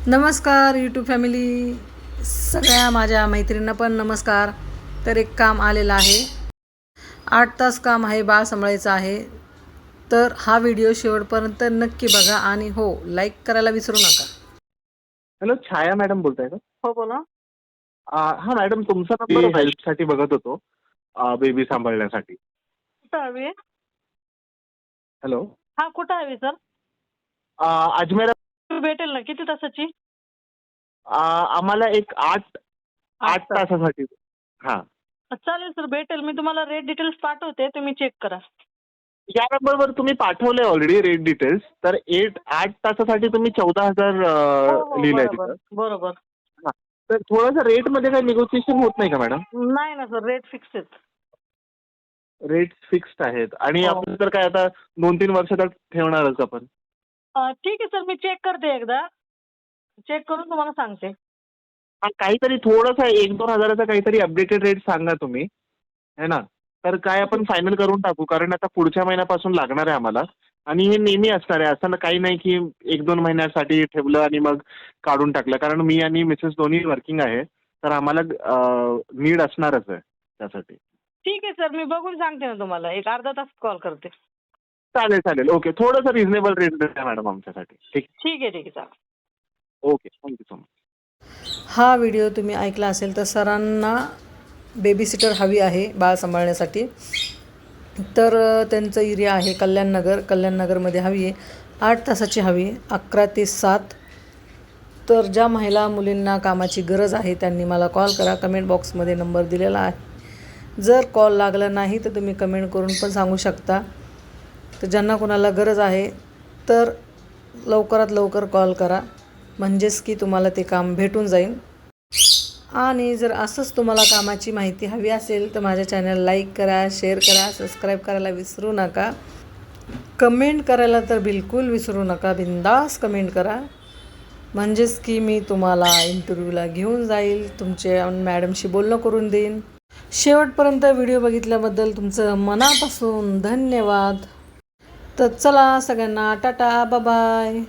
नमस्कार YouTube family, सगळ्या माझ्या मैत्रिणींना पण नमस्कार. तर एक काम आलेलं आहे, 8 तास काम आहे, बाळ सांभाळायचं आहे. तर हा व्हिडिओ शेवटपर्यंत नक्की बघा आणि हो, लाईक करायला विसरू नका. हॅलो, छाया मॅडम बोलताय का? हो बोला. हा मॅडम, तुमचा नंबर हेल्पसाठी बघत होतो, बेबी सांभाळण्यासाठी. कुठं हवी आहे? हॅलो, हा, कुठं हवी सर? अजमेर. भेटेल ना. किती तासाची? आम्हाला एक 8 तासासाठी. हा, चालेल सर, भेटेल. मी तुम्हाला रेट डिटेल्स पाठवते, तुम्ही चेक करा. या नंबरवर तुम्ही पाठवले ऑलरेडी रेट डिटेल्स. तर 8 तासासाठी तुम्ही 14,000 हो, लिहिलंय बरोबर तिथं. बरोबर. हा, तर थोडंसं रेट मध्ये काही निगोसिएशन होत नाही का मॅडम? नाही ना सर, रेट फिक्स आहेत. रेट फिक्स्ड आहेत आणि हो. आपण तर काय आता 2-3 वर्षात ठेवणारच आपण. ठीक आहे सर, मी चेक करते एकदा. चेक करून तुम्हाला सांगते. हा, काहीतरी थोडंसं 1-2 हजाराचा काहीतरी अपडेटेड रेट सांगा तुम्ही, है ना. तर काय आपण फायनल करून टाकू, कारण आता पुढच्या महिन्यापासून लागणार आहे आम्हाला. आणि हे नेहमी असणार आहे, असं काही नाही की 1-2 महिन्यासाठी ठेवलं आणि मग काढून टाकलं. कारण मी आणि मिसेस दोन्ही वर्किंग आहे, तर आम्हाला नीड असणारच आहे त्यासाठी. ठीक आहे सर, मी बघून सांगते ना तुम्हाला. एक अर्धा तास कॉल करते. चालेल चालेल, ओके. थोडंसं रिझनेबल रेट द्या मॅडम आमच्यासाठी. ठीक ठीक आहे चालेल. Okay, thank you so much. हा व्हिडिओ तुम्ही ऐकला असेल तर सरांना बेबी सिटर हवी आहे बाळ सांभाळण्यासाठी. तर त्यांचं एरिया आहे कल्याणनगरमध्ये हवी आहे. 8 तासाची हवी आहे, 11 ते 7. तर ज्या महिला मुलींना कामाची गरज आहे त्यांनी मला कॉल करा. कमेंट बॉक्समध्ये नंबर दिलेला आहे. जर कॉल लागला नाही तर तुम्ही कमेंट करून पण सांगू शकता. तर ज्यांना कोणाला गरज आहे तर लवकरात लवकर कॉल करा, म्हणजेच की तुम्हाला ते काम भेटून जाईल. आणि जर असंच तुम्हाला कामाची माहिती हवी असेल तर माझ्या चॅनल लाईक करा, शेअर करा, सबस्क्राईब करायला विसरू नका. कमेंट करायला तर बिलकुल विसरू नका. बिंदास कमेंट करा, म्हणजेच की मी तुम्हाला इंटरव्ह्यूला घेऊन जाईल, तुमच्या मॅडमशी बोलणं करून देईन. शेवटपर्यंत व्हिडिओ बघितल्याबद्दल तुमचं मनापासून धन्यवाद. तर चला सगळ्यांना टाटा, बाय बाय.